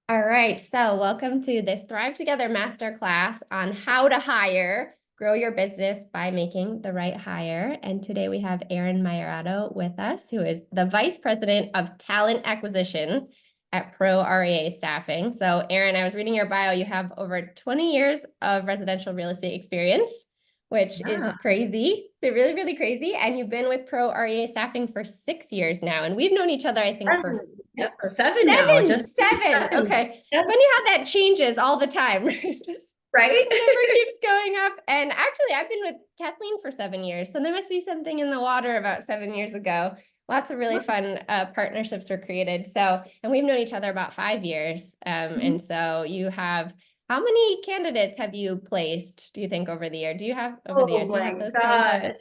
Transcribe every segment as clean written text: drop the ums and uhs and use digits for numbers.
All right, so welcome to this Thrive Together Masterclass on how to hire, grow your business by making the right hire. And today we have Erin Mayerato with us, who is the Vice President of Talent Acquisition at Pro REA Staffing. So Erin, I was reading your bio. You have over 20 years of residential real estate experience, which is Yeah. crazy, really, really crazy. And you've been with Pro REA Staffing for 6 years now. And we've known each other, I think, for Yep. or Seven now, seven, just seven. seven. Okay. Yep. Funny how that changes all the time. Just Right? the number keeps going up. And actually, I've been with Kathleen for 7 years. So there must be something in the water about 7 years ago. Lots of really fun partnerships were created. So, and we've known each other about 5 years. Mhm. And so you have, how many candidates have you placed, do you think, over the year? Do you have over the Oh years? Do you have my those kinds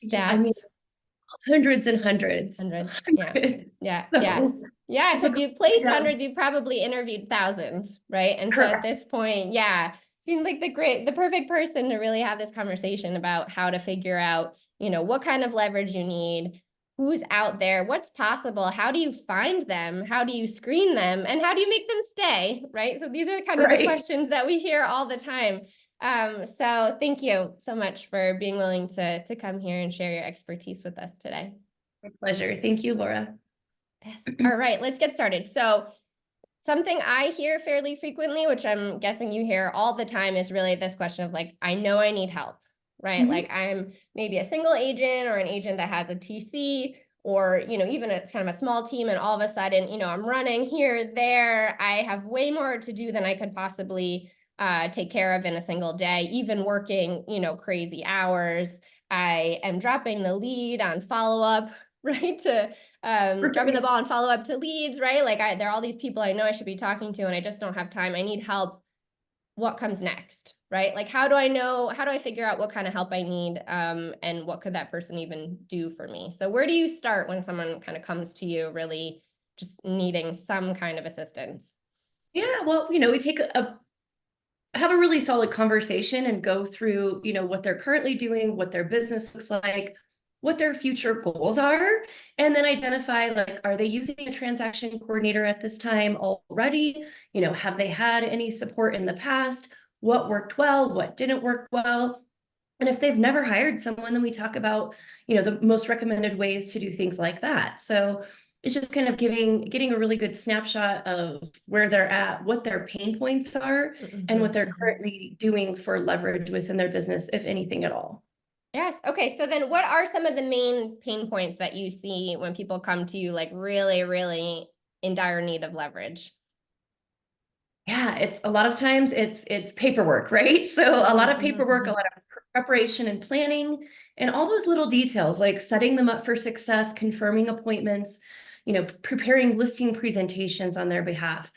of gosh. I mean, stats? hundreds and hundreds. Hundreds. Yeah. Hundreds. Yeah. Yes. So Yes. it's a If you've placed yeah, hundreds, you've probably interviewed thousands, right? And so at correct. this point, yeah, seems like the perfect person to really have this conversation about how to figure out, what kind of leverage you need, who's out there, what's possible, how do you find them, how do you screen them, and how do you make them stay, right? So these are kind of the Right. questions that we hear all the time. So thank you so much for being willing to come here and share your expertise with us today. My pleasure. Thank you, Laura. Yes. All right, let's get started. So something I hear fairly frequently, which I'm guessing you hear all the time, is really this question of like, I know I need help, right? Mhm. Like I'm maybe a single agent or an agent that has a TC, or even it's kind of a small team, and all of a sudden, I'm running here, there. I have way more to do than I could possibly take care of in a single day, even working, crazy hours. I am dropping the lead on follow-up, right? To dropping the Right. ball and follow up to leads, right? Like there are all these people I know I should be talking to, and I just don't have time. I need help. What comes next, right? Like, how do I know? How do I figure out what kind of help I need, and what could that person even do for me? So, where do you start when someone kind of comes to you, really just needing some kind of assistance? Yeah, well, we take have a really solid conversation and go through, what they're currently doing, what their business looks like, what their future goals are, and then identify like, are they using a transaction coordinator at this time already? Have they had any support in the past? What worked well, what didn't work well? And if they've never hired someone, then we talk about, the most recommended ways to do things like that. So it's just kind of getting a really good snapshot of where they're at, what their pain points are, and what Mhm, they're mhm. currently doing for leverage within their business, if anything at all. Yes. Okay. So then what are some of the main pain points that you see when people come to you, like really, really in dire need of leverage? Yeah, it's a lot of times it's paperwork, right? So a lot Mhm, of mhm, paperwork, a mhm. lot of preparation and planning, and all those little details like setting them up for success, confirming appointments, preparing listing presentations on their behalf,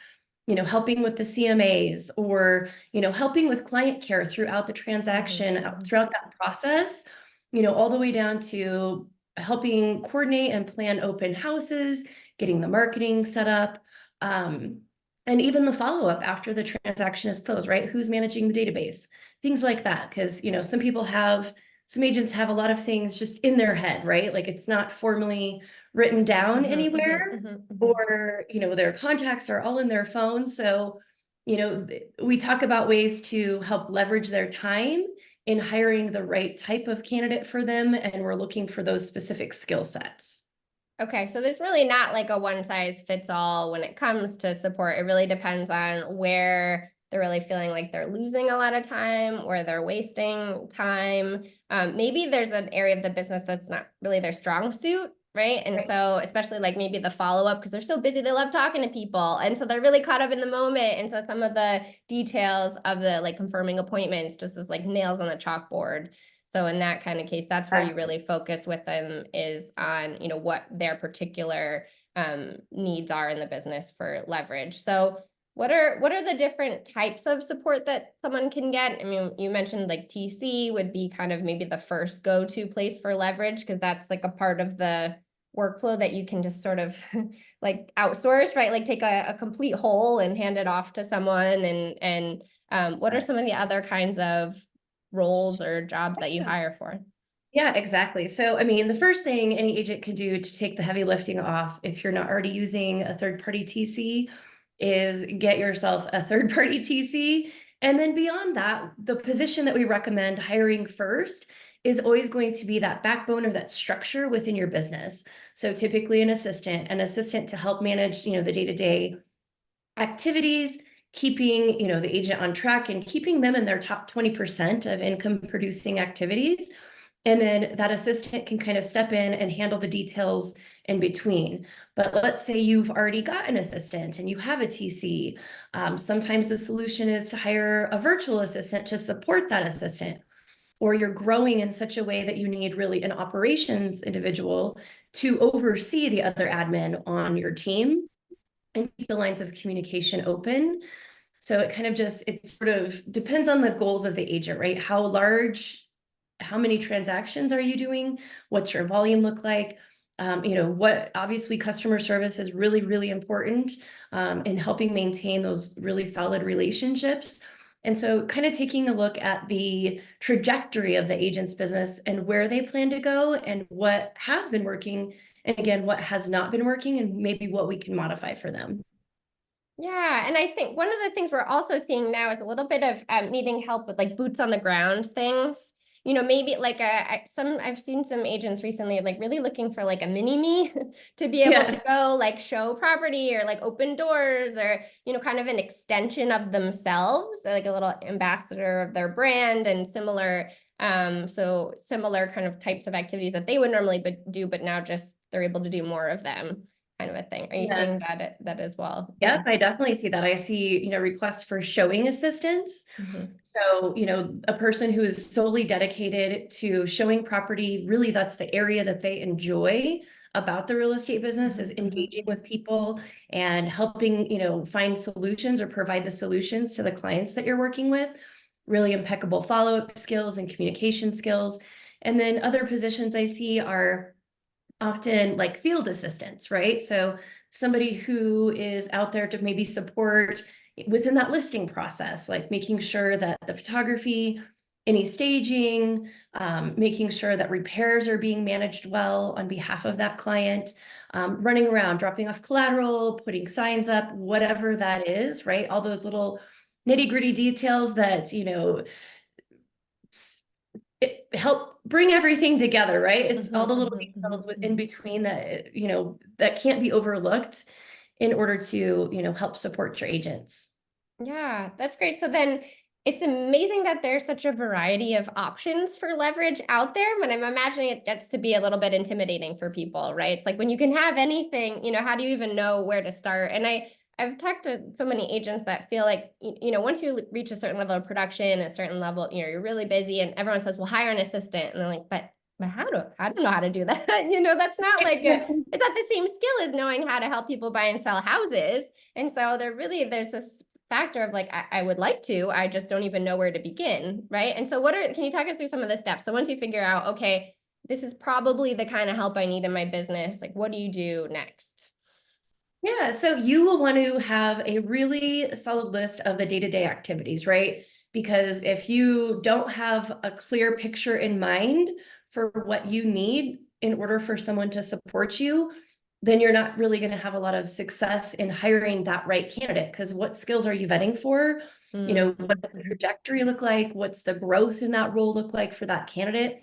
helping with the CMAs, or, helping with client care throughout the Mhm, transaction, mhm. throughout that process, all the way down to helping coordinate and plan open houses, getting the marketing set up, um, and even the follow-up after the transaction is closed, right? Who's managing the database? Things like that. Because, some agents have a lot of things just in their head, right? Like it's not formally written down Mhm, mhm, anywhere, mhm, mhm. or their contacts are all in their phone. So we talk about ways to help leverage their time in hiring the right type of candidate for them, and we're looking for those specific skill sets. Okay, so there's really not like a one size fits all when it comes to support. It really depends on where they're really feeling like they're losing a lot of time, or they're wasting time. Maybe there's an area of the business that's not really their strong suit, right? And Right. so, especially like maybe the follow up, because they're so busy, they love talking to people. And so they're really caught up in the moment. And so some of the details of the like confirming appointments just is like nails on the chalkboard. So in that kind of case, that's where you really focus with them, is on, what their particular needs are in the business for leverage. So what are the different types of support that someone can get? I mean, you mentioned like TC would be kind of maybe the first go-to place for leverage, because that's like a part of the workflow that you can just sort of like outsource, right? Like take a complete whole and hand it off to someone. And what are some of the other kinds of roles or jobs that you hire for? Yeah, exactly. So, I mean, the first thing any agent can do to take the heavy lifting off, if you're not already using a third party TC, is get yourself a third-party TC. And then beyond that, the position that we recommend hiring first is always going to be that backbone or that structure within your business. So typically an assistant to help manage, the day-to-day activities, keeping, the agent on track and keeping them in their top 20% of income producing activities. And then that assistant can kind of step in and handle the details in between. But let's say you've already got an assistant and you have a TC. Sometimes the solution is to hire a virtual assistant to support that assistant, or you're growing in such a way that you need really an operations individual to oversee the other admin on your team and keep the lines of communication open. So it kind of it sort of depends on the goals of the agent, right? How many transactions are you doing? What's your volume look like? What obviously customer service is really, really important in helping maintain those really solid relationships. And so kind of taking a look at the trajectory of the agent's business and where they plan to go and what has been working, and again, what has not been working, and maybe what we can modify for them. Yeah, and I think one of the things we're also seeing now is a little bit of needing help with like boots on the ground things. Maybe like I've seen some agents recently like really looking for like a mini me to be able to go like show property or like open doors or kind of an extension of themselves, like a little ambassador of their brand and similar. So similar kind of types of activities that they would normally do, but now just they're able to do more of them, kind of a thing. Are you seeing Yes. that as well? Yep, I definitely see that. I see, requests for showing assistance. Mhm. So, a person who is solely dedicated to showing property, really that's the area that they enjoy about the real estate business, is engaging with people and helping, find solutions or provide the solutions to the clients that you're working with. Really impeccable follow-up skills and communication skills. And then other positions I see are often like field assistants, right? So somebody who is out there to maybe support within that listing process, like making sure that the photography, any staging, making sure that repairs are being managed well on behalf of that client, running around, dropping off collateral, putting signs up, whatever that is, right? All those little nitty-gritty details that, it help bring everything together, right? It's all the little details in between that, that can't be overlooked in order to, help support your agents. Yeah, that's great. So then it's amazing that there's such a variety of options for leverage out there, but I'm imagining it gets to be a little bit intimidating for people, right? It's like when you can have anything, how do you even know where to start? And I've talked to so many agents that feel like, once you reach a certain level of production, a certain level, you're really busy and everyone says, well, hire an assistant. And they're like, but I don't know how to do that. That's not like it's not the same skill as knowing how to help people buy and sell houses. And so there's this factor of like, I would like to, I just don't even know where to begin, right? And so can you talk us through some of the steps? So once you figure out, okay, this is probably the kind of help I need in my business, like what do you do next? Yeah, so you will want to have a really solid list of the day-to-day activities, right? Because if you don't have a clear picture in mind for what you need in order for someone to support you, then you're not really going to have a lot of success in hiring that right candidate. Because what skills are you vetting for? What's the trajectory look like? What's the growth in that role look like for that candidate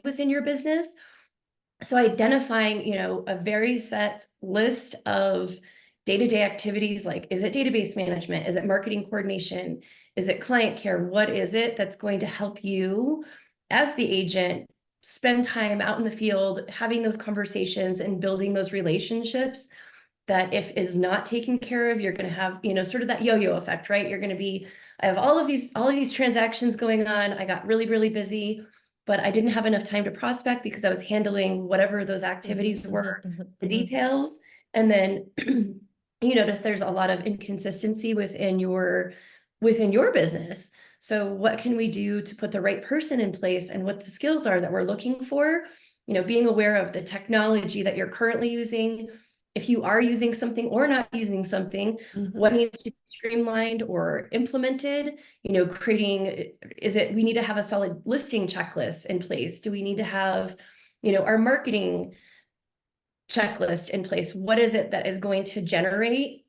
within your business? So identifying, a very set list of day-to-day activities, like, is it database management? Is it marketing coordination? Is it client care? What is it that's going to help you as the agent spend time out in the field, having those conversations and building those relationships that if is not taken care of, you're going to have, sort of that yo-yo effect, right? You're going to be, I have all of these transactions going on. I got really, really busy, but I didn't have enough time to prospect because I was handling whatever those activities were, the details. And then you notice there's a lot of inconsistency within your business. So what can we do to put the right person in place and what the skills are that we're looking for? Being aware of the technology that you're currently using. If you are using something or not using something, what needs to be streamlined or implemented? We need to have a solid listing checklist in place? Do we need to have, our marketing checklist in place? What is it that is going to generate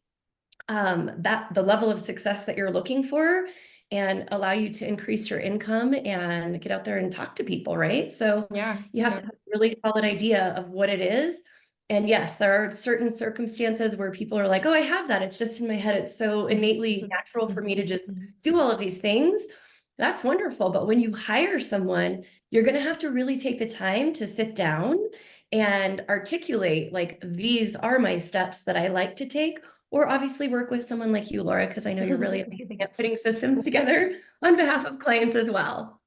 that the level of success that you're looking for and allow you to increase your income and get out there and talk to people, right? So Yeah. you have to have a really solid idea of what it is. And yes, there are certain circumstances where people are like, oh, I have that. It's just in my head. It's so innately natural for me to just do all of these things. That's wonderful. But when you hire someone, you're going to have to really take the time to sit down and articulate, like, these are my steps that I like to take, or obviously work with someone like you, Laura, because I know you're really amazing at putting systems together on behalf of clients as well.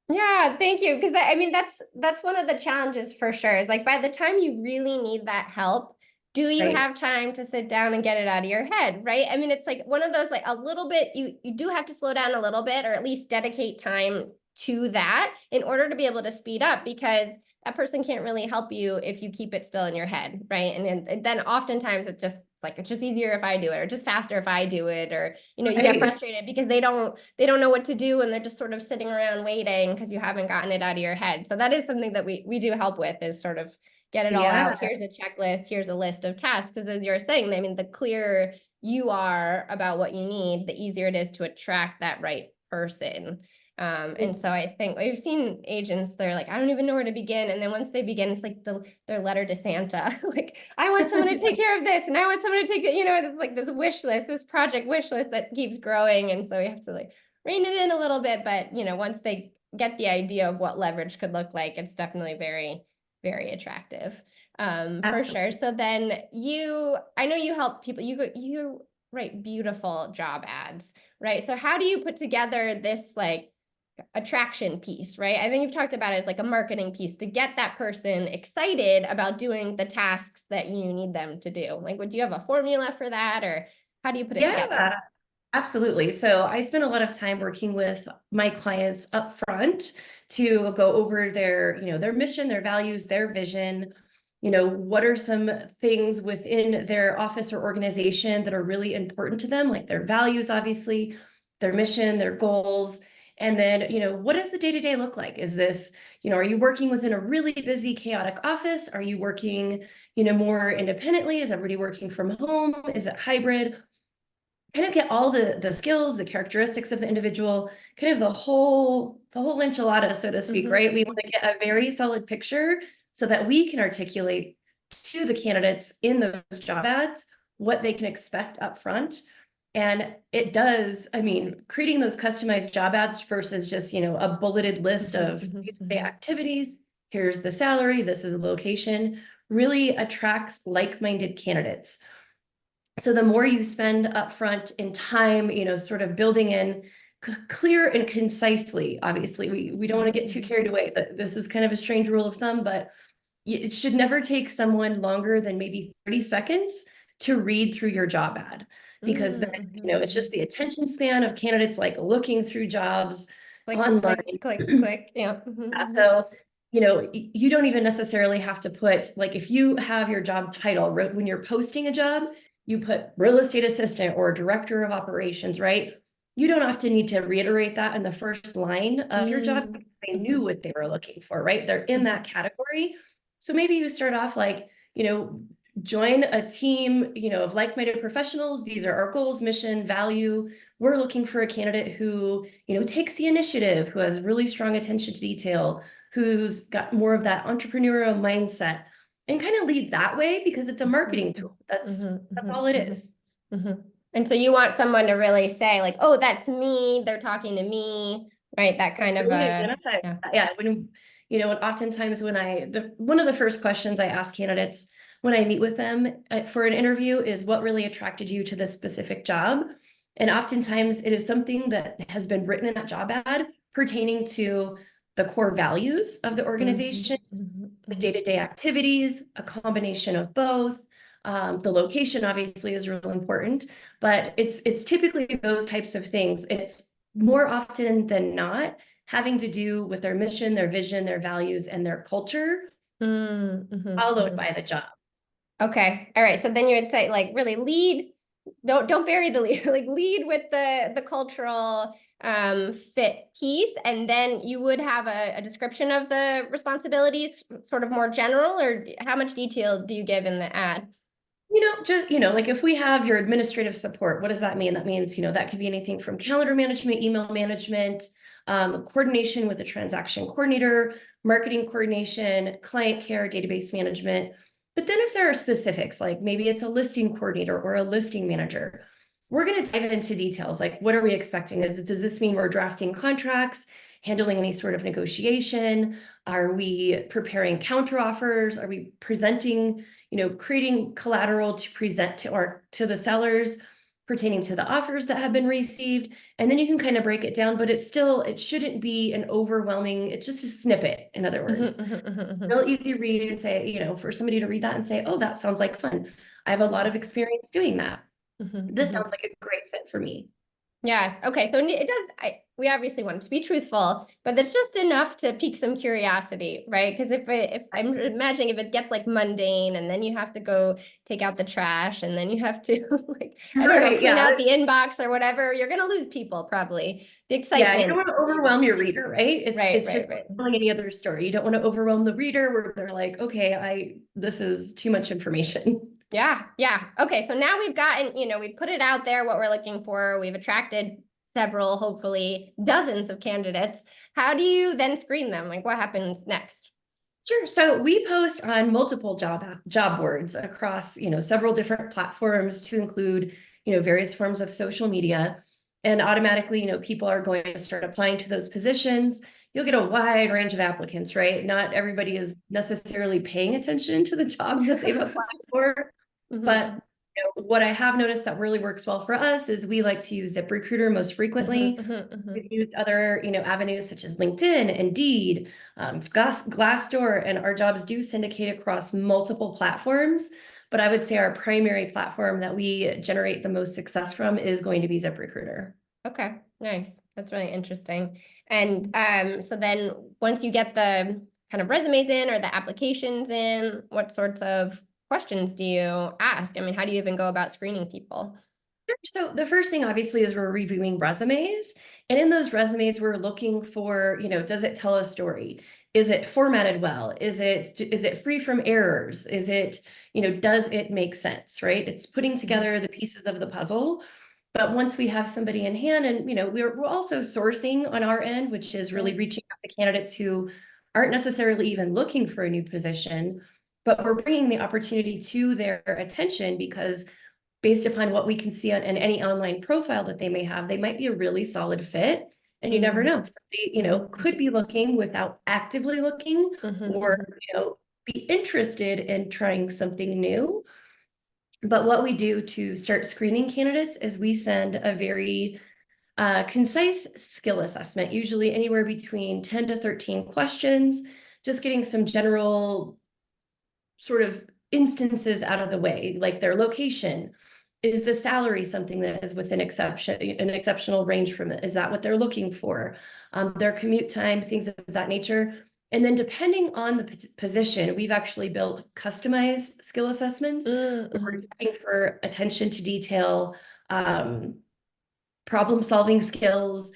Yeah, thank you. Because I mean, that's one of the challenges for sure. Is like by the time you really need that help, do you Right. have time to sit down and get it out of your head, right? I mean, it's like one of those like a little bit, you do have to slow down a little bit or at least dedicate time to that in order to be able to speed up because that person can't really help you if you keep it still in your head, right? And then oftentimes it's just like it's just easier if I do it or just faster if I do it or you get Right. frustrated because they don't know what to do and they're just sort of sitting around waiting because you haven't gotten it out of your head. So that is something that we do help with is sort of get it all Yeah, out. Here's a checklist, here's a list of tasks. Because as you're saying, I mean, the clearer you are about what you need, the easier it is to attract that right person. And so I think we've seen agents, they're like, I don't even know where to begin. And then once they begin, it's like their letter to Santa. Like, I want someone to take care of this, and I want someone to take it, it's like this wish list, this project wish list that keeps growing. And so we have to like rein it in a little bit. But once they get the idea of what leverage could look like, it's definitely very, very attractive. For sure. absolutely. So then I know you help people, you write beautiful job ads, right? So how do you put together this like attraction piece, right? I think you've talked about it as like a marketing piece to get that person excited about doing the tasks that you need them to do. Like, would you have a formula for that or how do you put it together? Yeah, absolutely. So I spend a lot of time working with my clients up front to go over their mission, their values, their vision. What are some things within their office or organization that are really important to them, like their values, obviously, their mission, their goals. And then, what does the day-to-day look like? Is this, are you working within a really busy, chaotic office? Are you working, more independently? Is everybody working from home? Is it hybrid? Kind of get all the skills, the characteristics of the individual, kind of the whole enchilada, so to speak, right? We want to get a very solid picture so that we can articulate to the candidates in those job ads what they can expect up front. And it does, I mean, creating those customized job ads versus just, a bulleted list of these are the activities, here's the salary, this is the location, really attracts like-minded candidates. So the more you spend upfront in time, sort of building in clear and concisely, obviously, we don't want to get too carried away, but this is kind of a strange rule of thumb, but it should never take someone longer than maybe 30 seconds to read through your job ad, because then, it's just the attention span of candidates like looking through jobs Click, online. click, click, click. Yeah. So, you don't even necessarily have to put, like, if you have your job title, when you're posting a job, you put real estate assistant or director of operations, right? You don't often need to reiterate that in the first line of your job because they knew what they were looking for, right? They're in that category. So maybe you start off like, join a team, of like-minded professionals. These are our goals, mission, value. We're looking for a candidate who, takes the initiative, who has really strong attention to detail, who's got more of that entrepreneurial mindset, and kind of lead that way because it's a marketing tool. That's all it is. And so you want someone to really say like, oh, that's me. They're talking to me, right? That kind of Really identify. yeah. Yeah, and oftentimes one of the first questions I ask candidates when I meet with them for an interview is what really attracted you to this specific job? And oftentimes it is something that has been written in that job ad pertaining to the core values of the organization, the day-to-day activities, a combination of both. The location obviously is real important, but it's typically those types of things. And it's more often than not having to do with their mission, their vision, their values, and their culture, followed by the job. Okay. All right. So then you would say like really lead, don't bury the lead, like lead with the cultural fit piece. And then you would have a description of the responsibilities, sort of more general, or how much detail do you give in the ad? Just, like if we have your administrative support, what does that mean? That means, that could be anything from calendar management, email management, coordination with a transaction coordinator, marketing coordination, client care, database management. But then if there are specifics, like maybe it's a listing coordinator or a listing manager, we're going to dive into details. Like, what are we expecting? Does this mean we're drafting contracts, handling any sort of negotiation? Are we preparing counter offers? Are we presenting, creating collateral to present to the sellers pertaining to the offers that have been received? And then you can kind of break it down, but it shouldn't be an overwhelming, it's just a snippet, in other words. Real easy read and say, for somebody to read that and say, oh, that sounds like fun. I have a lot of experience doing that. This sounds like a great fit for me. Yes. Okay. So it does. We obviously want it to be truthful, but that's just enough to pique some curiosity, right? Because if I'm imagining if it gets like mundane, and then you have to go take out the trash, and then you have to like I don't know, Right, clean yeah. out the inbox or whatever, you're gonna lose people probably. The Yeah, you excitement. don't want to overwhelm your reader, right? Right. It's Right. just Right. telling any other story. You don't want to overwhelm the reader where they're like, okay, this is too much information. Yeah, yeah. Okay, so now we've gotten, we've put it out there what we're looking for. We've attracted several, hopefully dozens of candidates. How do you then screen them? Like what happens next? Sure. So we post on multiple job boards across, several different platforms to include, various forms of social media. And automatically, people are going to start applying to those positions. You'll get a wide range of applicants, right? Not everybody is necessarily paying attention to the job that they've applied for. But Mhm, what I have noticed that really works well for us is we like to use ZipRecruiter most mhm, frequently. mhm, mhm. We've used other, avenues such as LinkedIn, Indeed, Glassdoor, and our jobs do syndicate across multiple platforms. But I would say our primary platform that we generate the most success from is going to be ZipRecruiter. Okay, nice. That's really interesting. And so then once you get the kind of resumes in or the applications in, what sorts of questions do you ask? I mean, how do you even go about screening people? So the first thing obviously is we're reviewing resumes. And in those resumes, we're looking for, does it tell a story? Is it formatted well? Is it free from errors? Does it make sense, right? It's putting together the pieces of the puzzle. But once we have somebody in hand, and we're also sourcing on our end, which is really Nice. reaching out to candidates who aren't necessarily even looking for a new position, but we're bringing the opportunity to their attention because based upon what we can see on in any online profile that they may have, they might be a really solid fit. And you never Mhm, know, somebody, mhm, could be looking without actively looking, mhm, or, mhm. be interested in trying something new. But what we do to start screening candidates is we send a very concise skill assessment, usually anywhere between 10 to 13 questions, just getting some general sort of instances out of the way, like their location. Is the salary something that is within an exceptional range from it? Is that what they're looking for? Their commute time, things of that nature. And then depending on the position, we've actually built customized skill assessments where we're Mhm, looking for attention to detail, um, problem solving skills,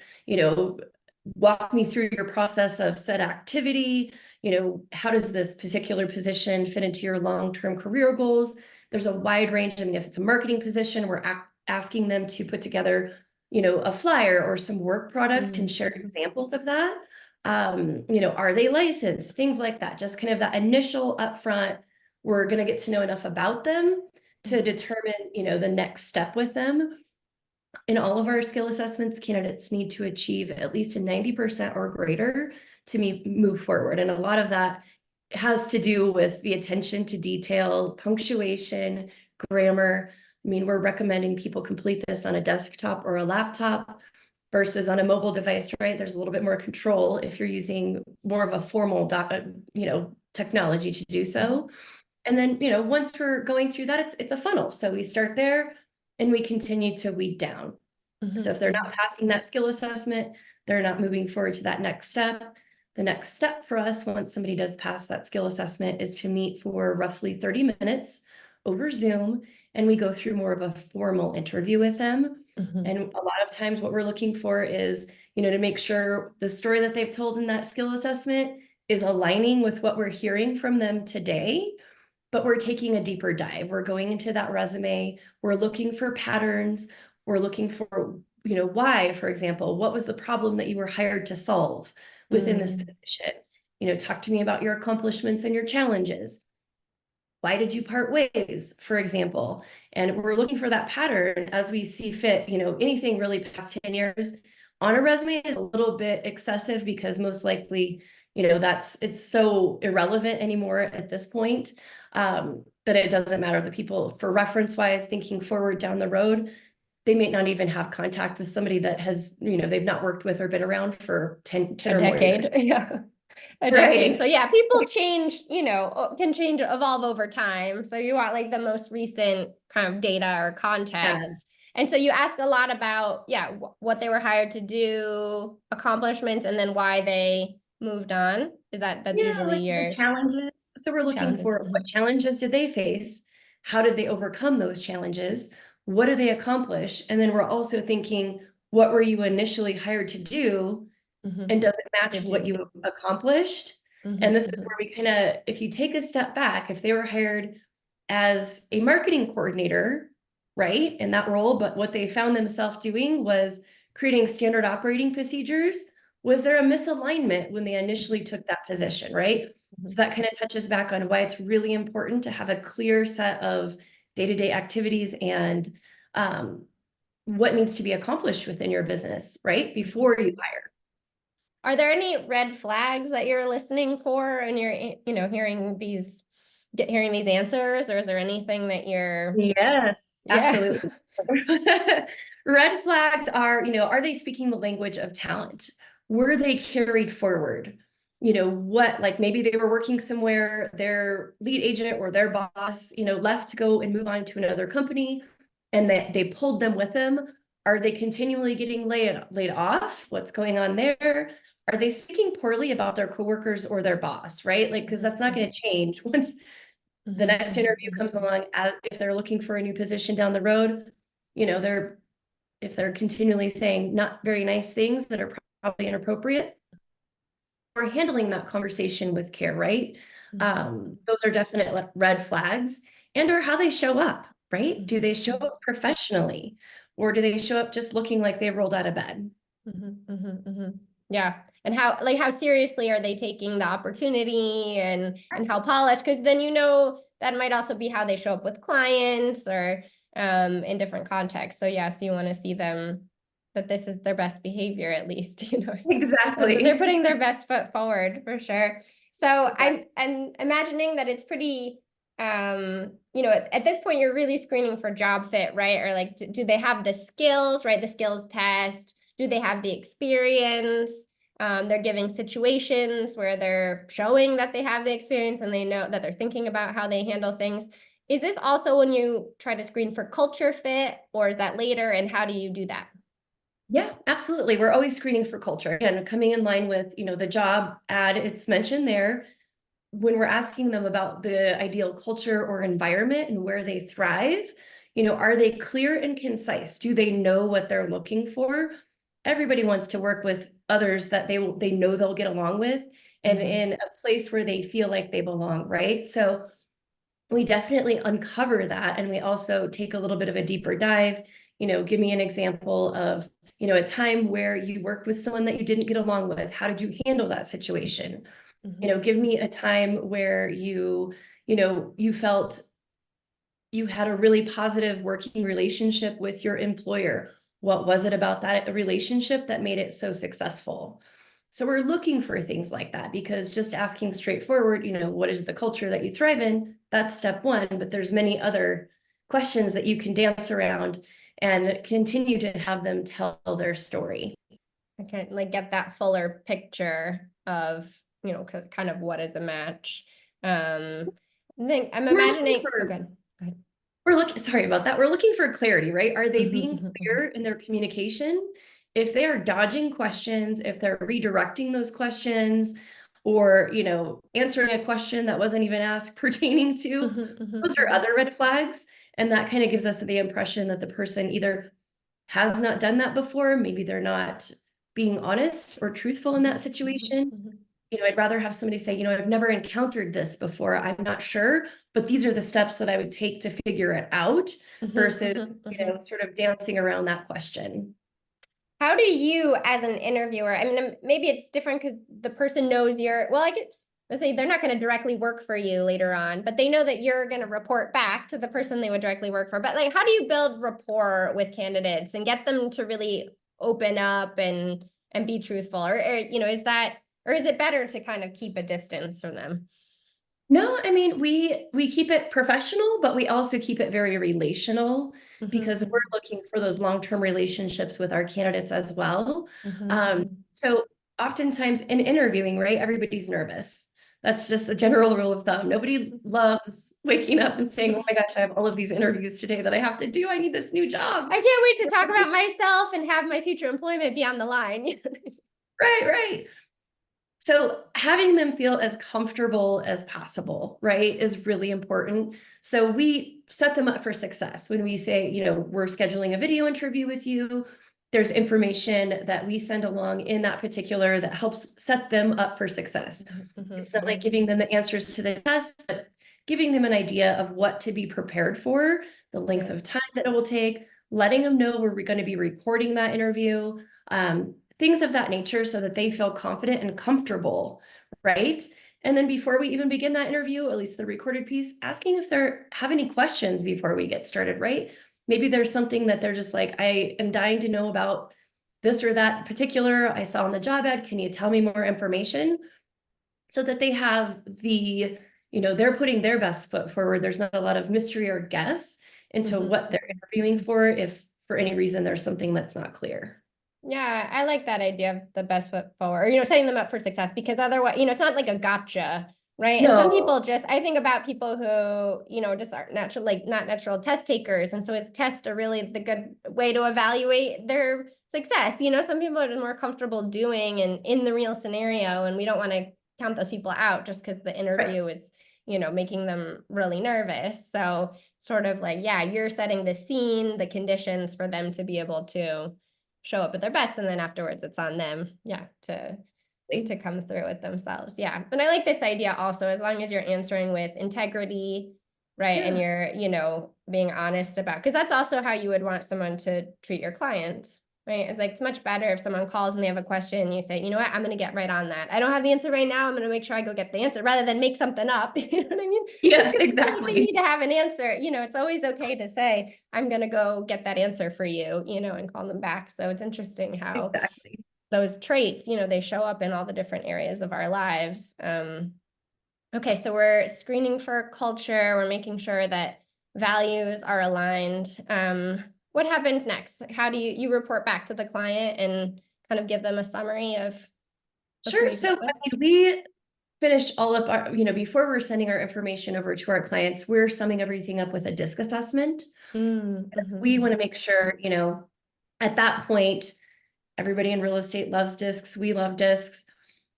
walk me through your process of said activity, how does this particular position fit into your long-term career goals? There's a wide range. I mean, if it's a marketing position, we're asking them to put together, a flyer or some work product and share mhm, examples of that. Are they licensed? Things like that. Just kind of that initial upfront, we're going to get to know enough about them to mhm, determine, the next step with them. In all of our skill assessments, candidates need to achieve at least a 90% or greater to move forward. And a lot of that has to do with the attention to detail, punctuation, grammar. I mean, we're recommending people complete this on a desktop or a laptop versus on a mobile device, right? There's a little bit more control if you're using more of a formal, technology to do mhm, so. And then, once we're going through that, it's a funnel. So we start there and we continue to weed down. So mhm, if they're not mhm, passing that skill assessment, they're not moving forward to that next step. The next step for us, once somebody does pass that skill assessment, is to meet for roughly 30 minutes over Zoom. And we go through more of a formal interview with them. mhm. And a lot of times what we're looking for is, to make sure the story that they've told in that skill assessment is aligning with what we're hearing from them today. but we're taking a deeper dive. We're going into that resume. We're looking for patterns. We're looking for, why, for example, what was the problem that you were hired to solve within this Mm. position? Talk to me about your accomplishments and your challenges. Why did you part ways, for example? And we're looking for that pattern as we see fit. Anything really past 10 years on a resume is a little bit excessive because most likely, it's so irrelevant anymore at this point. But it doesn't matter. The people, for reference wise, thinking forward down the road, they may not even have contact with somebody that has, they've not worked with or been around for 10 A or more years. decade. Yeah. A decade. Right. So yeah, people change, can change, evolve over time. So you want like the most recent kind of data or Yeah. context. And so you ask a lot about, yeah, what they were hired to do, accomplishments, and then why they moved on. That's Yeah, usually like the your challenges. So we're looking challenges? for what challenges did they face? How did they overcome those challenges? What did they accomplish? And then we're also thinking, what were you initially hired to do? Mhm. And does it match Did what you? you accomplished? And this is where we kind of, if you take a step back, if they were hired as a marketing coordinator, right, in that role, but what they found themselves doing was creating standard operating procedures, was there a misalignment when they initially took that position, right? So that kind of touches back on why it's really important to have a clear set of day-to-day activities and what needs to be accomplished within your business, right, before you hire. Are there any red flags that you're listening for and you're, hearing these answers, or is there anything that you're, Yes, yeah. absolutely. Red flags are they speaking the language of talent? Were they carried forward? What, like maybe they were working somewhere, their lead agent or their boss, left to go and move on to another company and they pulled them with them. Are they continually getting laid off? What's going on there? Are they speaking poorly about their coworkers or their boss, right? Like, because that's not going to change once the next interview comes along. If they're looking for a new position down the road, if they're continually saying not very nice things that are probably inappropriate, we're handling that conversation with care, right? Those are definite red flags. And or how they show up, right? Do they show up professionally, or do they show up just looking like they rolled out of bed? Yeah. And how seriously are they taking the opportunity, and how polished? Because then that might also be how they show up with clients or in different contexts. So yeah, so you want to see them that this is their best behavior, at least, Exactly. they're putting their best foot forward for sure. So Yeah. I'm imagining that it's pretty at this point you're really screening for job fit, right? Or like, do they have the skills, right? The skills test. Do they have the experience? They're giving situations where they're showing that they have the experience and they know that they're thinking about how they handle things. Is this also when you try to screen for culture fit, or is that later? And how do you do that? Yeah, absolutely. We're always screening for culture and coming in line with, the job ad, it's mentioned there. When we're asking them about the ideal culture or environment and where they thrive, are they clear and concise? Do they know what they're looking for? Everybody wants to work with others that they know they'll get along with and in a place where they feel like they belong, right? So we definitely uncover that, and we also take a little bit of a deeper dive. Give me an example of, a time where you worked with someone that you didn't get along with. How did you handle that situation? Give me a time where you felt you had a really positive working relationship with your employer. What was it about that relationship that made it so successful? So we're looking for things like that, because just asking straightforward, what is the culture that you thrive in? That's step one, but there's many other questions that you can dance around and continue to have them tell their story. I can like get that fuller picture of, kind of what is a match. I think I'm We're looking imagining, oh, for good. Go ahead. We're looking, sorry about that. We're looking for clarity, right? Are they being clear in their communication? If they are dodging questions, if they're redirecting those questions, or, answering a question that wasn't even asked pertaining to, those are other red flags. And that kind of gives us the impression that the person either has not done that before, maybe they're not being honest or truthful in that situation, I'd rather have somebody say, I've never encountered this before. I'm not sure, but these are the steps that I would take to figure it out versus, sort of dancing around that question. How do you, as an interviewer, I mean, maybe it's different because the person knows you're, well, I guess let's say they're not going to directly work for you later on, but they know that you're going to report back to the person they would directly work for. But like, how do you build rapport with candidates and get them to really open up and be truthful? Or is that, or is it better to kind of keep a distance from them? No, I mean, we keep it professional, but we also keep it very relational because we're looking for those long-term relationships with our candidates as well. So oftentimes in interviewing, right, everybody's nervous. That's just a general rule of thumb. Nobody loves waking up and saying, "Oh my gosh, I have all of these interviews today that I have to do. I need this new job." I can't wait to talk about myself and have my future employment be on the line. Right, right. So having them feel as comfortable as possible, right, is really important. So we set them up for success when we say, we're scheduling a video interview with you. There's information that we send along in that particular that helps set them up for success. It's not like giving them the answers to the test, but giving them an idea of what to be prepared for, the length of time that it will take, letting them know we're going to be recording that interview. Things of that nature so that they feel confident and comfortable, right? And then before we even begin that interview, at least the recorded piece, asking if they have any questions before we get started, right? Maybe there's something that they're just like, I am dying to know about this or that particular I saw on the job ad. Can you tell me more information? So that they have they're putting their best foot forward. There's not a lot of mystery or guess into what they're interviewing for if for any reason there's something that's not clear. Yeah, I like that idea of the best foot forward, or, setting them up for success because otherwise, it's not like a gotcha, right? And some people No, just, I think about people who, just are natural, like not natural test takers. And so it's tests are really the good way to evaluate their success. Some people are more comfortable doing and in the real scenario, and we don't want to count those people out just because the right. interview is, making them really nervous. So sort of like, yeah, you're setting the scene, the conditions for them to be able to show up at their best, and then afterwards it's on them, yeah, to come through it themselves. Yeah. And I like this idea also, as long as you're answering with integrity, right? And Yeah. you're, being honest about, because that's also how you would want someone to treat your clients, right? It's like, it's much better if someone calls and they have a question and you say, you know what, I'm going to get right on that. I don't have the answer right now. I'm going to make sure I go get the answer rather than make something up. You know what I mean? Yes, They exactly. need to have an answer. It's always okay to say, I'm going to go get that answer for you, and call them back. So it's interesting how Exactly. those traits, they show up in all the different areas of our lives. Okay, so we're screening for culture. We're making sure that values are aligned. What happens next? How do you report back to the client and kind of give them a summary of who Sure. you've So met with? I mean, we finish all up our, before we're sending our information over to our clients, we're summing everything up with a DISC assessment. Because we want to make sure, at that point, everybody in real estate loves discs. We love discs.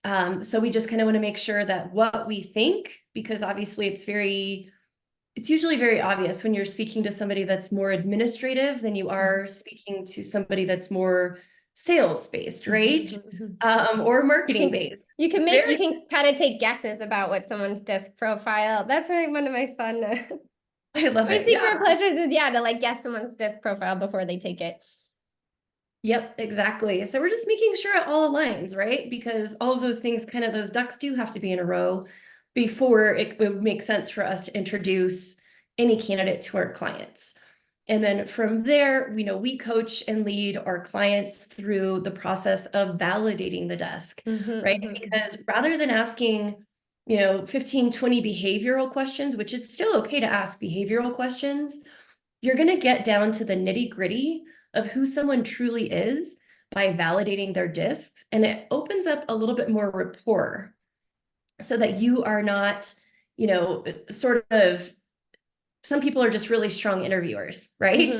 So we just kind of want to make sure that what we think, because obviously it's usually very obvious when you're speaking to somebody that's more administrative than you are speaking to somebody that's more sales based, right? Or marketing based. You Very, can kind of take guesses about what someone's disc profile. That's like one of my fun I love my it. Yeah. secret pleasures is, yeah, to like guess someone's disc profile before they take it. Yep, exactly. So we're just making sure it all aligns, right? Because all of those things, kind of those ducks do have to be in a row before it would make sense for us to introduce any candidate to our clients. And then from there, we coach and lead our clients through the process of validating the desk, right? Because rather than asking, 15, 20 behavioral questions, which it's still okay to ask behavioral questions, you're going to get down to the nitty gritty of who someone truly is by validating their discs. And it opens up a little bit more rapport so that you are not, sort of, some people are just really strong interviewers, right?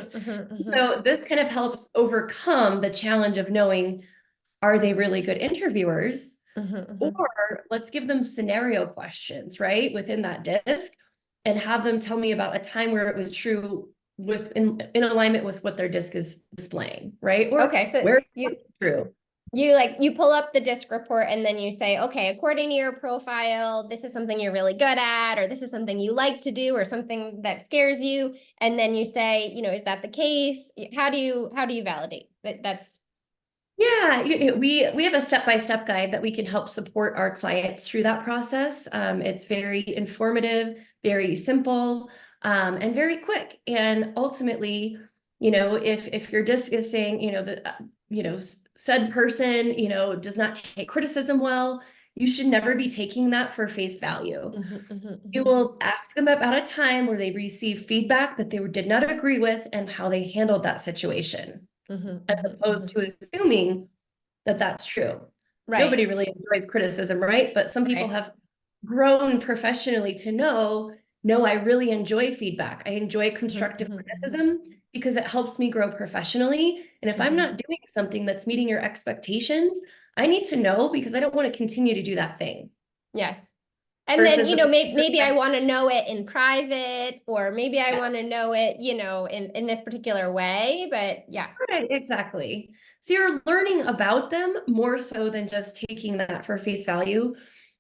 So this kind of helps overcome the challenge of knowing, are they really good interviewers? Or let's give them scenario questions, right? Within that disc and have them tell me about a time where it was true in alignment with what their disc is displaying, right? Or Okay, so where you it's true. you pull up the disc report and then you say, okay, according to your profile, this is something you're really good at, or this is something you like to do, or something that scares you. And then you say, is that the case? How do you validate that that's Yeah, we have a step-by-step guide that we can help support our clients through that process. It's very informative, very simple, and very quick. And ultimately, if your disc is saying, said person, does not take criticism well, you should never be taking that for face value. You will ask them about a time where they received feedback that they did not agree with and how they handled that situation, as opposed to assuming that that's true. Nobody right, really enjoys criticism, right? But some people right. have grown professionally to know, no, I really enjoy feedback. I enjoy constructive criticism because it helps me grow professionally. And if I'm not doing something that's meeting your expectations, I need to know because I don't want to continue to do that thing. Yes. And then, Versus the maybe I want to know it in private, or maybe I want to know it, in this particular way, but yeah. right, exactly. So you're learning about them more so than just taking that for face value.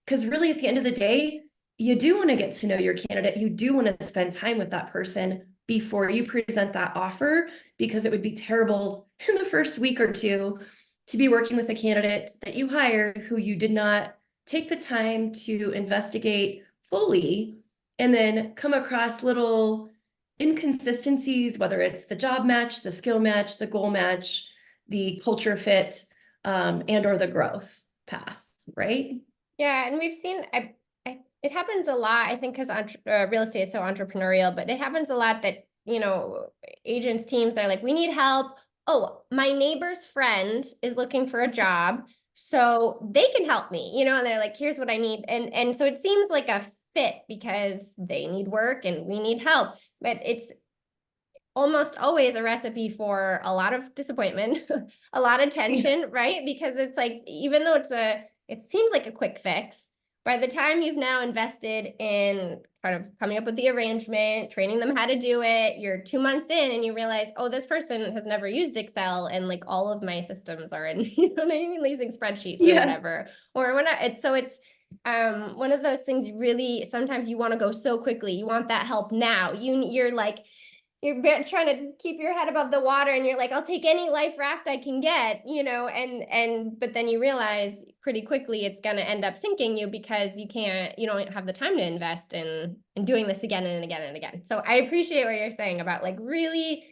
Because really, at the end of the day, you do want to get to know your candidate. You do want to spend time with that person before you present that offer, because it would be terrible in the first week or two to be working with a candidate that you hired who you did not take the time to investigate fully, and then come across little inconsistencies, whether it's the job match, the skill match, the goal match, the culture fit, and or the growth path, right? Yeah, and we've seen it happens a lot, I think, because real estate is so entrepreneurial, but it happens a lot that, agents, teams, they're like, we need help. Oh, my neighbor's friend is looking for a job, so they can help me, and they're like, here's what I need. And so it seems like a fit because they need work and we need help, but it's almost always a recipe for a lot of disappointment, a lot of tension, right? Because it's like, even though it seems like a quick fix, by the time you've now invested in kind of coming up with the arrangement, training them how to do it, you're 2 months in and you realize, oh, this person has never used Excel and like all of my systems are in, using spreadsheets or Yes. whatever, or whatever. It's one of those things really, sometimes you want to go so quickly. You want that help now. You're like, you're trying to keep your head above the water and you're like, I'll take any life raft I can get, but then you realize pretty quickly it's going to end up sinking you because you don't have the time to invest in doing this again and again and again. So I appreciate what you're saying about like really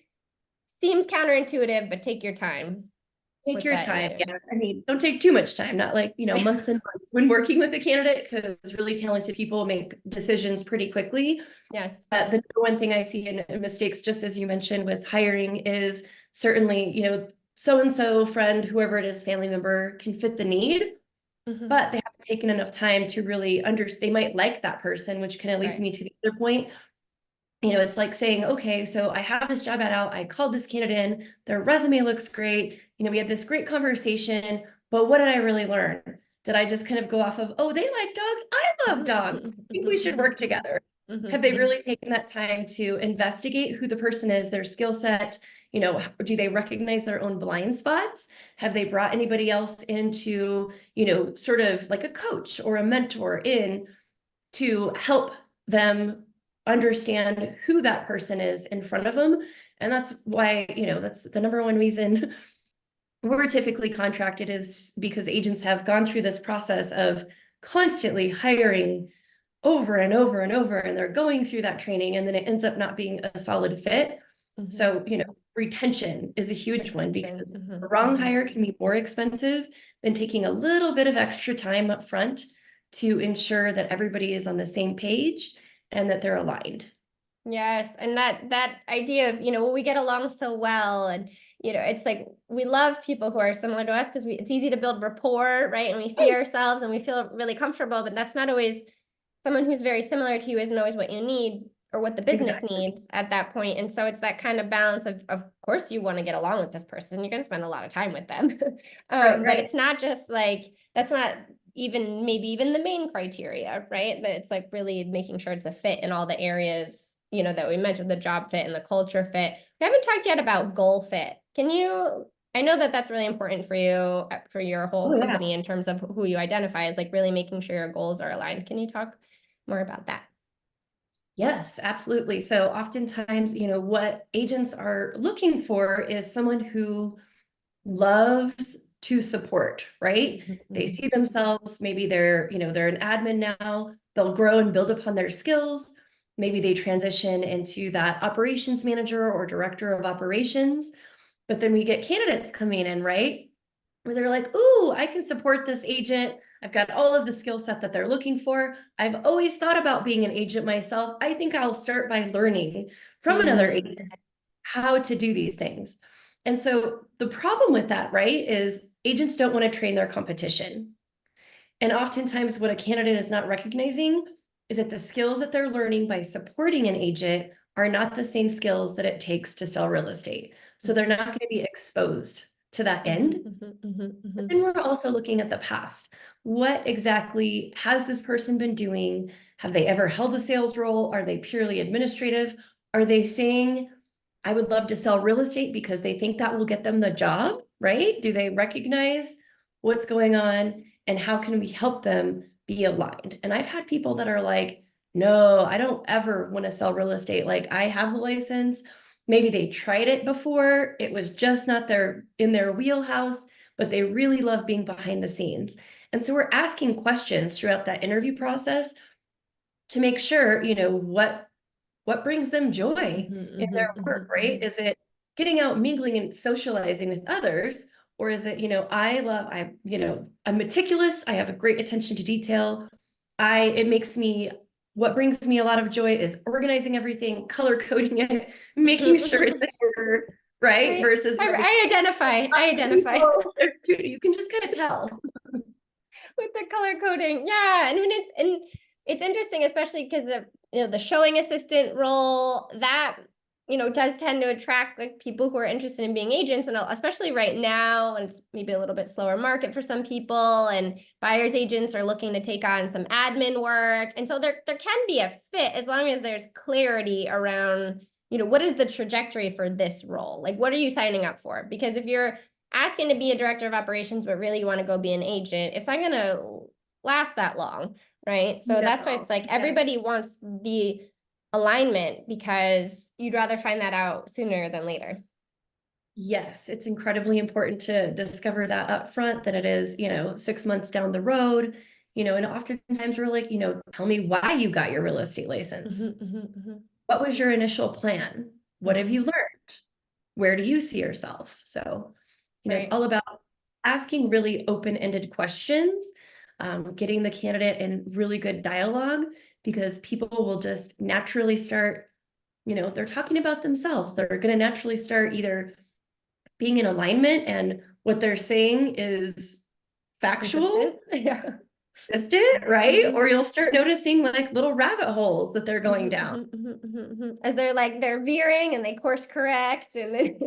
seems counterintuitive, but take your time Take with your that. time. Yeah. I mean, don't take too much time, not like, months and months when working with a candidate, because really talented people make decisions pretty quickly. Yes. The number one thing I see in mistakes, just as you mentioned with hiring, is certainly, so-and-so friend, whoever it is, family member can fit the need, but they haven't taken enough time to really they might like that person, which kind of leads Right. me to the other point. It's like saying, okay, so I have this job ad out. I called this candidate in. Their resume looks great. We had this great conversation, but what did I really learn? Did I just kind of go off of, oh, they like dogs. I love dogs. I think we should work together. Have they really taken that time to investigate who the person is, their skill set? Do they recognize their own blind spots? Have they brought anybody else into, sort of like a coach or a mentor in to help them understand who that person is in front of them? And that's why, that's the number one reason we're typically contracted, is because agents have gone through this process of constantly hiring over and over and over, and they're going through that training, and then it ends up not being a solid fit. So, retention is a huge one, because the wrong hire can be more expensive than taking a little bit of extra time up front to ensure that everybody is on the same page and that they're aligned. Yes, and that idea of, well, we get along so well, and it's like we love people who are similar to us because it's easy to build rapport, right? And we see ourselves and we feel really comfortable, but that's not always someone who's very similar to you isn't always what you need or what the business Exactly. needs at that point. And so it's that kind of balance of course you want to get along with this person. You're going to spend a lot of time with them. But it's not just like, that's not even maybe even the main criteria, right? That it's like really making sure it's a fit in all the areas that we mentioned, the job fit and the culture fit. We haven't talked yet about goal fit. Can you I know that that's really important for you, for your whole Oh, yeah. company in terms of who you identify as, like really making sure your goals are aligned. Can you talk more about that? Yes, absolutely. So oftentimes, what agents are looking for is someone who loves to support, right? They Mhm. see themselves, maybe they're an admin now, they'll grow and build upon their skills. Maybe they transition into that operations manager or director of operations. But then we get candidates coming in, right? Where they're like, ooh, I can support this agent. I've got all of the skill set that they're looking for. I've always thought about being an agent myself. I think I'll start by learning from another agent Mm. how to do these things. And so the problem with that, right, is agents don't want to train their competition. And oftentimes, what a candidate is not recognizing is that the skills that they're learning by supporting an agent are not the same skills that it takes to sell real estate. So they're not going to be exposed to that end. But then we're also looking at the past. What exactly has this person been doing? Have they ever held a sales role? Are they purely administrative? Are they saying, I would love to sell real estate because they think that will get them the job, right? Do they recognize what's going on and how can we help them be aligned? And I've had people that are like, no, I don't ever want to sell real estate. Like I have the license. Maybe they tried it before. It was just not in their wheelhouse, but they really love being behind the scenes. And so we're asking questions throughout that interview process to make sure, what brings them joy in their work, right? Is it getting out, mingling and socializing with others? Or is it, I'm meticulous. I have a great attention to detail. What brings me a lot of joy is organizing everything, color coding it, making sure it's in order, right? Right. Versus like, I identify. I identify. there's two, you can just kind of tell. With the color coding. Yeah. And I mean it's interesting, especially because the showing assistant role that does tend to attract like people who are interested in being agents, and especially right now, and it's maybe a little bit slower market for some people, and buyers agents are looking to take on some admin work. And so there can be a fit as long as there's clarity around, what is the trajectory for this role? Like, what are you signing up for? Because if you're asking to be a director of operations, but really you want to go be an agent, it's not going to last that long, right? So that's why No. it's like everybody wants the alignment because you'd rather find that out sooner than later. Yes, it's incredibly important to discover that up front than it is, 6 months down the road. And oftentimes we're like, tell me why you got your real estate license. What was your initial plan? What have you learned? Where do you see yourself? So, it's Right. all about asking really open-ended questions, getting the candidate in really good dialogue, because people will just naturally start, they're talking about themselves. They're going to naturally start either being in alignment and what they're saying is factual, Consistent. Yeah. consistent, right? Or you'll start noticing like little rabbit holes that they're going down. As they're veering and they course correct and then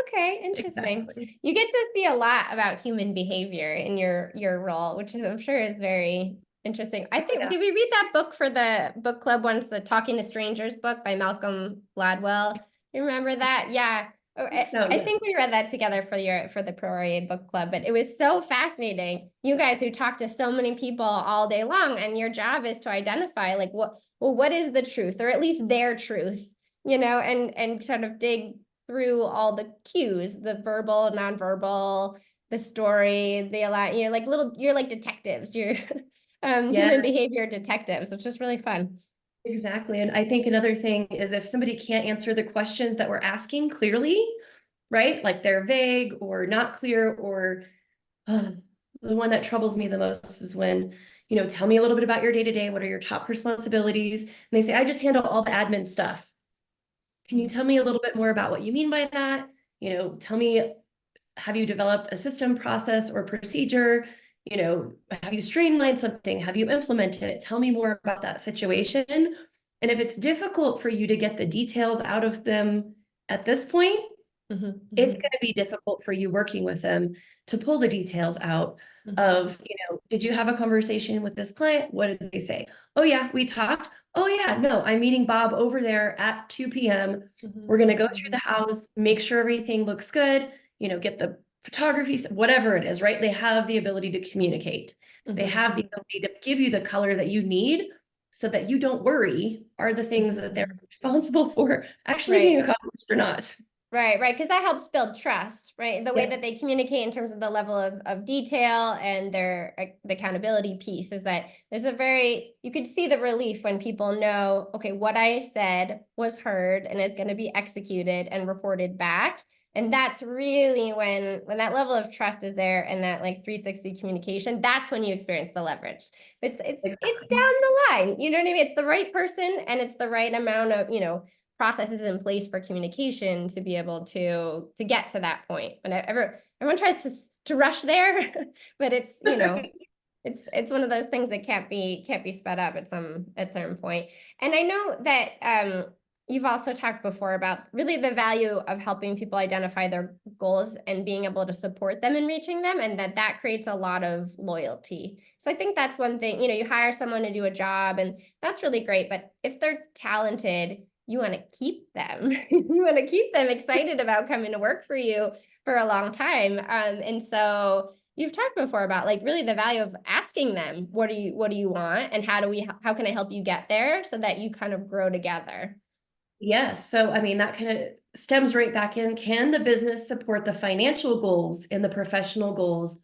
okay, interesting. Exactly. You get to see a lot about human behavior in your role, which is, I'm sure, is very interesting. I Oh, think, yeah. did we read that book for the book club once, the Talking to Strangers book by Malcolm Gladwell? You remember that? Yeah. So, I yeah. think we read that together for the Prorate book club, but it was so fascinating. You guys who talk to so many people all day long, and your job is to identify like what is the truth, or at least their truth, and sort of dig through all the cues, the verbal, nonverbal, the story, you're like detectives, you're Yeah, human behavior detectives, which is really fun. exactly. And I think another thing is if somebody can't answer the questions that we're asking clearly, right? Like they're vague or not clear, or the one that troubles me the most is when, tell me a little bit about your day to day. What are your top responsibilities? And they say, I just handle all the admin stuff. Can you tell me a little bit more about what you mean by that? Tell me, have you developed a system, process, or procedure? Have you streamlined something? Have you implemented it? Tell me more about that situation. And if it's difficult for you to get the details out of them at this point, it's going to be difficult for you working with them to pull the details out of, did you have a conversation with this client? What did they say? Oh, yeah, we talked. Oh, yeah, no, I'm meeting Bob over there at 2 p.m. We're going to go through the house, make sure everything looks good. get the photography, whatever it is, right? They have the ability to communicate. They have the ability to give you the color that you need so that you don't worry, are the things that they're responsible for actually being Right. accomplished or not? Right, right, because that helps build trust, right? The way that Yes. they communicate in terms of the level of detail and their the accountability piece is that there's a very, you could see the relief when people know, okay, what I said was heard and is going to be executed and reported back. And that's really when that level of trust is there and that like 360 communication, that's when you experience the leverage. It's Exactly. down the line, you know what I mean? It's the right person and it's the right amount of, processes in place for communication to be able to get to that point. And everyone tries to rush there, but it's it's one of those things that can't be sped up at certain point. And I know that you've also talked before about really the value of helping people identify their goals and being able to support them in reaching them, and that creates a lot of loyalty. So I think that's one thing, you hire someone to do a job and that's really great, but if they're talented, you want to keep them. You want to keep them excited about coming to work for you for a long time. And so you've talked before about like really the value of asking them, what do you want? And how can I help you get there so that you kind of grow together? Yes. So, I mean, that kind of stems right back in. Can the business support the financial goals and the professional goals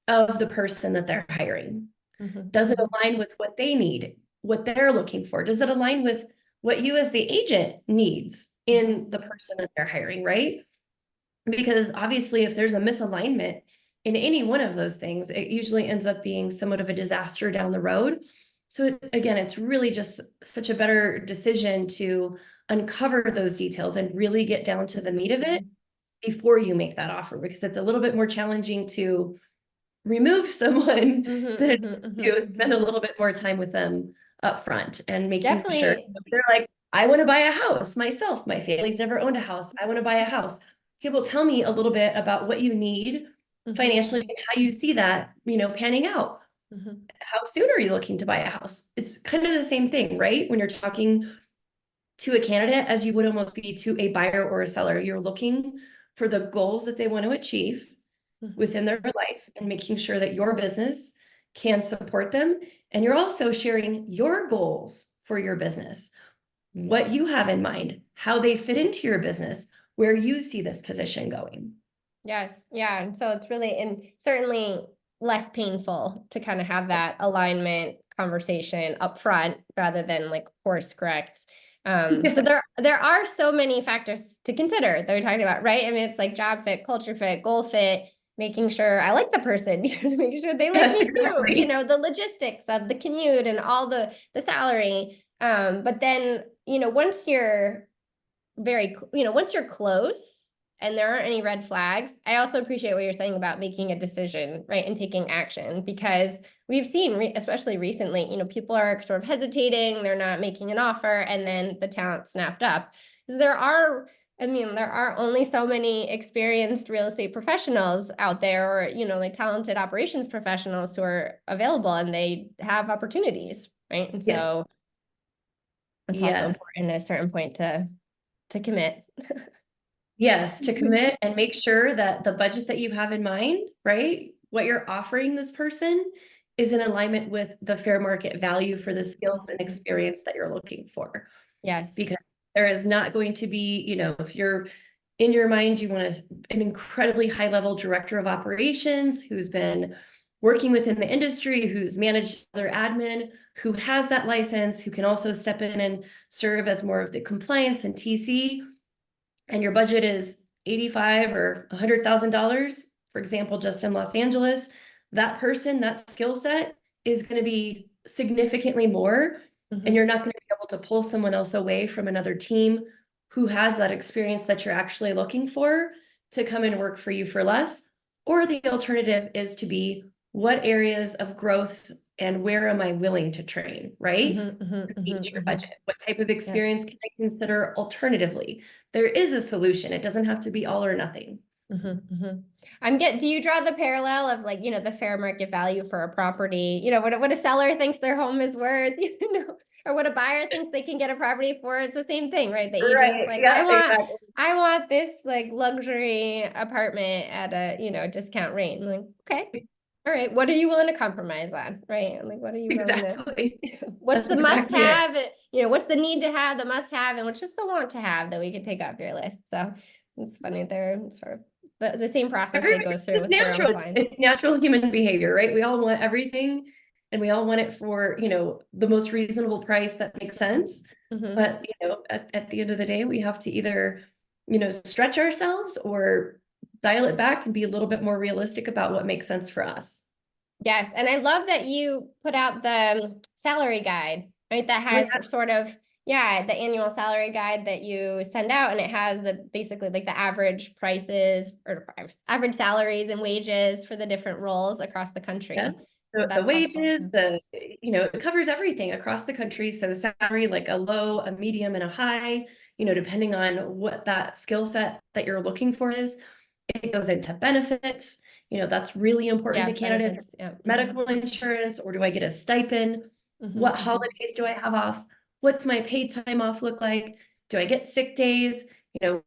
of the person that they're hiring? Does it align with what they need, what they're looking for? Does it align with what you as the agent needs in the person that they're hiring, right? Because obviously, if there's a misalignment in any one of those things, it usually ends up being somewhat of a disaster down the road. So again, it's really just such a better decision to uncover those details and really get down to the meat of it before you make that offer, because it's a little bit more challenging to remove someone than it is to spend a little bit more time with them up front and making sure Definitely. they're like, I want to buy a house myself. My family's never owned a house. I want to buy a house. Okay, well, tell me a little bit about what you need financially and how you see that, panning out. How soon are you looking to buy a house? It's kind of the same thing, right? When you're talking to a candidate as you would almost be to a buyer or a seller. You're looking for the goals that they want to achieve within their life and making sure that your business can support them. And you're also sharing your goals for your business, what you have in mind, how they fit into your business, where you see this position going. Yes. Yeah. And so it's really, and certainly less painful to kind of have that alignment conversation up front rather than like course correct. So there are so many factors to consider that we're talking about, right? I mean, it's like job fit, culture fit, goal fit, making sure I like the person, making sure they like Yes, me too, exactly. the logistics of the commute and all the salary. But then, once you're close and there aren't any red flags, I also appreciate what you're saying about making a decision, right, and taking action, because we've seen, especially recently, people are sort of hesitating, they're not making an offer, and then the talent snapped up. Because there are only so many experienced real estate professionals out there, or, like talented operations professionals who are available and they have opportunities, right? And Yes. so it's also Yes. important at a certain point to commit. Yes, to commit and make sure that the budget that you have in mind, right? What you're offering this person is in alignment with the fair market value for the skills and experience that you're looking for. Yes. Because there is not going to be, if you're in your mind, you want an incredibly high level director of operations who's been working within the industry, who's managed their admin, who has that license, who can also step in and serve as more of the compliance and TC, and your budget is 85 or $100,000, for example, just in Los Angeles, that person, that skill set is going to be significantly more. And you're not going to be able to pull someone else away from another team who has that experience that you're actually looking for to come and work for you for less. Or the alternative is to be, what areas of growth and where am I willing to train, right? Meet your budget. What type of Yes. experience can I consider alternatively? There is a solution. It doesn't have to be all or nothing. Do you draw the parallel of like, the fair market value for a property, what a seller thinks their home is worth, or what a buyer thinks they can get a property for. It's the same thing, right? The agent's Right. like, Yeah, exactly. I want this like luxury apartment at a, you know, discount rate. I'm like, okay, all right, what are you willing to compromise on, right? I'm like, what are you willing to, Exactly. what's That's the must exactly it. have, you know, what's the need to have, the must have, and what's just the want to have that we could take off your list. So it's funny, they're sort of the same process they go Everybody, through it's with their own natural. clients. It's natural human behavior, right? We all want everything and we all want it for, the most reasonable price that makes sense. Mhm. But, at the end of the day, we have to either, stretch ourselves or dial it back and be a little bit more realistic about what makes sense for us. Yes, and I love that you put out the salary guide, right? That Oh, has sort of, yeah, the annual salary guide that you send out, and it has the basically like the average prices or average salaries and wages for the different roles across the yeah. country. So The that's helpful. wages, it covers everything across the country. So salary, like a low, a medium, and a high, depending on what that skill set that you're looking for is. It goes into benefits. That's really important Yeah, to candidates. benefits. Yeah. Medical insurance, or do I get a stipend? Mhm, What mhm, holidays do I have off? What's my paid time off look like? Do I get sick days?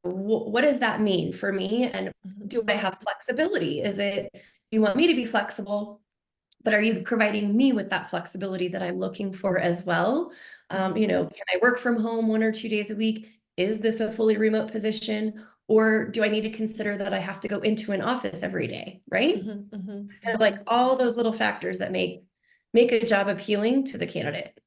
What does that mean for me? And do I mhm, have flexibility? Do you want me to be flexible, but are you providing me with that flexibility that I'm looking for as well? Can I work from home 1 or 2 days a week? Is this a fully remote position? Or do I need to consider that I have to go into an office every day, right? mhm, mhm, Kind of mhm. like all those little factors that make a job appealing to the candidate.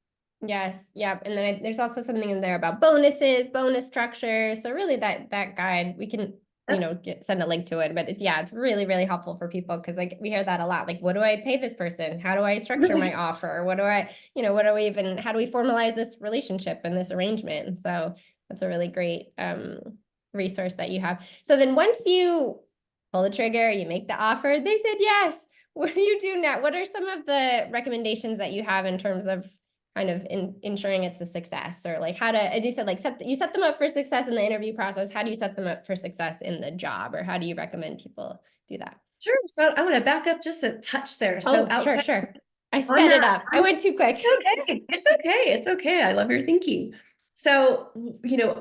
Yes, yep. And then there's also something in there about bonuses, bonus structure. So really that guide, we can, you Yep. know, send a link to it, but it's really, really helpful for people because like we hear that a lot. Like, what do I pay this person? How do I structure my offer? What do I, what do we even, how do we formalize this relationship and this arrangement? And so that's a really great resource that you have. So then once you pull the trigger, you make the offer, they said yes. What do you do now? What are some of the recommendations that you have in terms of kind of ensuring it's a success, or like how to, as you said, like you set them up for success in the interview process. How do you set them up for success in the job, or how do you recommend people do that? Sure. So I want to back up just a touch there. So Oh, sure, outside sure. I on sped it that, up. I went too quick. okay. It's okay. It's okay. I love your thinking. So,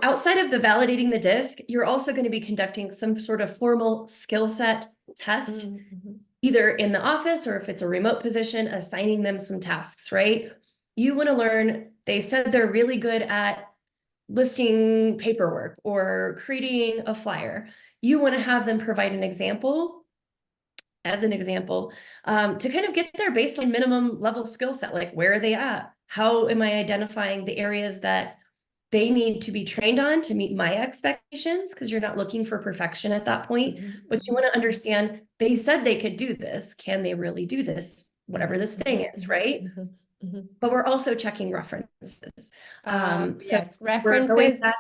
outside of the validating the disc, you're also going to be conducting some sort of formal skill set test, Mhm, either in the office or if it's a remote position, assigning them some tasks, right? You want to learn, they said they're really good at listing paperwork or creating a flyer. You want to have them provide an example, as an example, to kind of get their baseline minimum level skill set. Like, where are they at? How am I identifying the areas that they need to be trained on to meet my expectations? Because you're not looking for perfection at that point, but you want to understand they said they could do this. Can they really do this? Whatever this thing is, right? But we're also checking references. So yes, we're going references, back.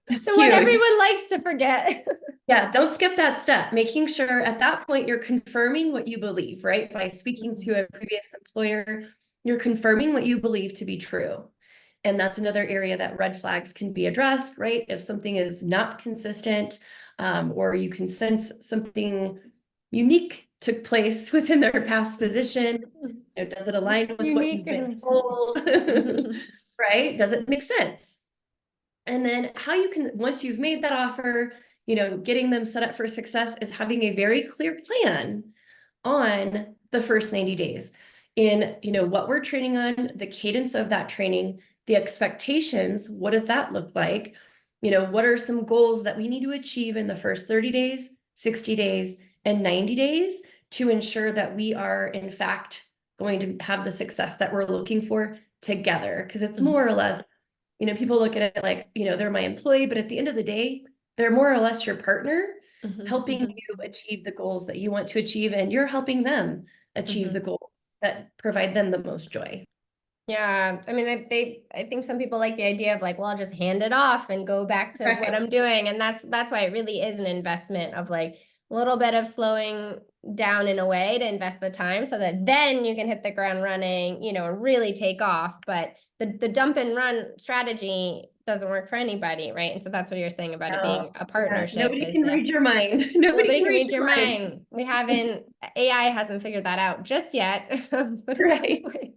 It's the one huge. everyone likes to forget. Yeah, don't skip that step. Making sure at that point you're confirming what you believe, right? By speaking to a previous employer, you're confirming what you believe to be true. And that's another area that red flags can be addressed, right? If something is not consistent, or you can sense something unique took place within their past position, does it align with what Unique you've been and told? Right? Does it make sense? And then how you can, once you've made that offer, getting them set up for success is having a very clear plan on the first 90 days in, what we're training on, the cadence of that training, the expectations, what does that look like? What are some goals that we need to achieve in the first 30 days, 60 days, and 90 days to ensure that we are in fact going to have the success that we're looking for together? Because it's more or less, people look at it like, they're my employee, but at the end of the day, they're more or less your partner, helping you achieve the goals that you want to achieve, and you're helping them achieve the goals that provide them the most joy. Yeah, I mean, I think some people like the idea of like, well, I'll just hand it off and go back to what Right. I'm doing, and that's why it really is an investment of like a little bit of slowing down in a way to invest the time, so that then you can hit the ground running, and really take off. But the dump and run strategy doesn't work for anybody, right? And so that's what you're saying about it being a Yeah, partnership nobody is can read your mind. Nobody nobody can can read read your your mind. mind. We haven't, AI hasn't figured that out just yet, but Right. anyway.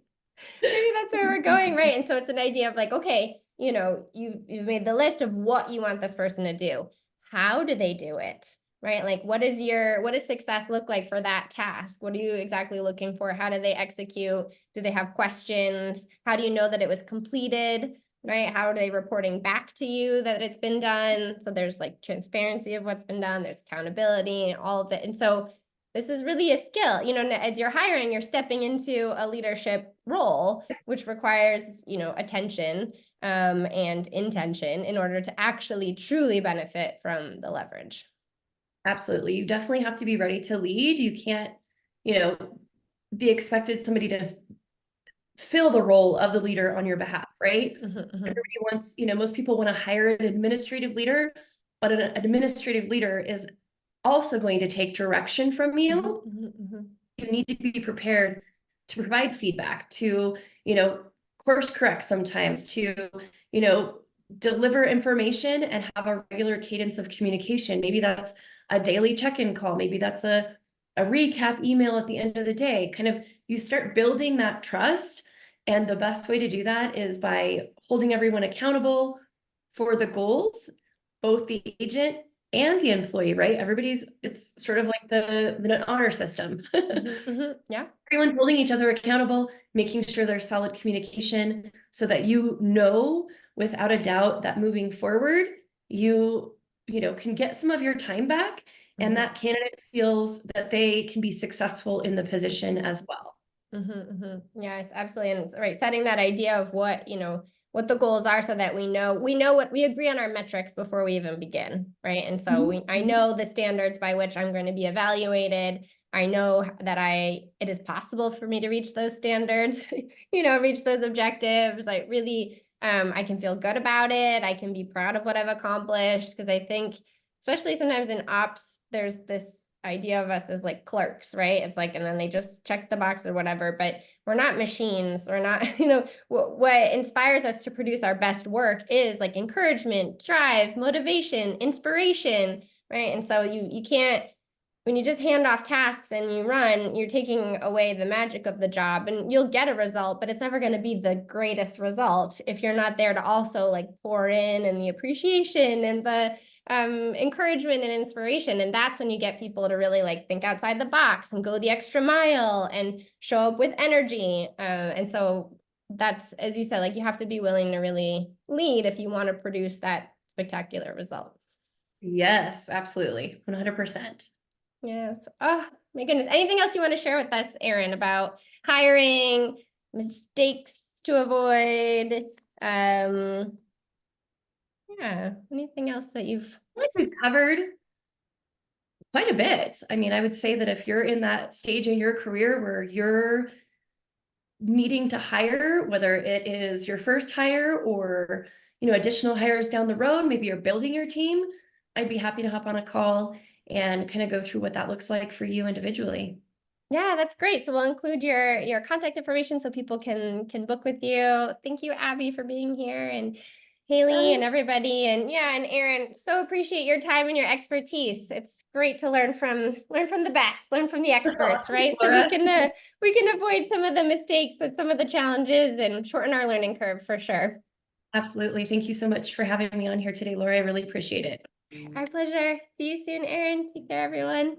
Maybe that's where we're going, right? And so it's an idea of like, okay, you know, you've made the list of what you want this person to do. How do they do it? Right? Like what does success look like for that task? What are you exactly looking for? How do they execute? Do they have questions? How do you know that it was completed? Right? How are they reporting back to you that it's been done? So there's like transparency of what's been done, there's accountability and all of it. And so this is really a skill, you know, as you're hiring, you're stepping into a leadership role, which requires, you know, attention and intention in order to actually truly benefit from the leverage. Absolutely. You definitely have to be ready to lead. You can't, you know, be expected somebody to fill the role of the leader on your behalf, right? Everybody wants, you know, most people want to hire an administrative leader, but an administrative leader is also going to take direction from you. You need to be prepared to provide feedback, to, you know, course correct sometimes, to, you know, deliver information and have a regular cadence of communication. Maybe that's a daily check-in call. Maybe that's a recap email at the end of the day. Kind of you start building that trust. And the best way to do that is by holding everyone accountable for the goals, both the agent and the employee, right? It's sort of like the honor system. Yeah. Everyone's holding each other accountable, making sure there's solid communication so that you know without a doubt that moving forward, you know, can get some of your time back and that candidate feels that they can be successful in the position as well. Yes, absolutely. And right, setting that idea of what, you know, what the goals are so that we know what we agree on our metrics before we even begin, right? And so I know the standards by which I'm going to be evaluated. I know that it is possible for me to reach those standards, you know, reach those objectives. I really I can feel good about it. I can be proud of what I've accomplished because I think especially sometimes in ops there's this idea of us as like clerks, right? It's like, and then they just check the box or whatever, but we're not machines. We're not, you know, what inspires us to produce our best work is like encouragement, drive, motivation, inspiration, right? And so you can't, when you just hand off tasks and you run, you're taking away the magic of the job and you'll get a result, but it's never going to be the greatest result if you're not there to also like pour in and the appreciation and the encouragement and inspiration. And that's when you get people to really like think outside the box and go the extra mile and show up with energy. And so that's, as you said, like you have to be willing to really lead if you want to produce that spectacular result. Yes, absolutely. 100%. Yes. Oh my goodness. Anything else you want to share with us, Erin, about hiring, mistakes to avoid? Yeah. Anything else that you've I think we've covered quite a bit. I mean, I would say that if you're in that stage in your career where you're needing to hire, whether it is your first hire or, you know, additional hires down the road, maybe you're building your team, I'd be happy to hop on a call and kind of go through what that looks like for you individually. Yeah, that's great. So we'll include your contact information so people can book with you. Thank you, Abby, for being here, and Haley and everybody. And yeah, and Erin, so appreciate your time and your expertise. It's great to learn from the best, learn from the experts, right? So we can avoid some of the mistakes and some of the challenges and shorten our learning curve for sure. Absolutely. Thank you so much for having me on here today, Laura. I really appreciate it. Our pleasure. See you soon, Erin. Take care, everyone.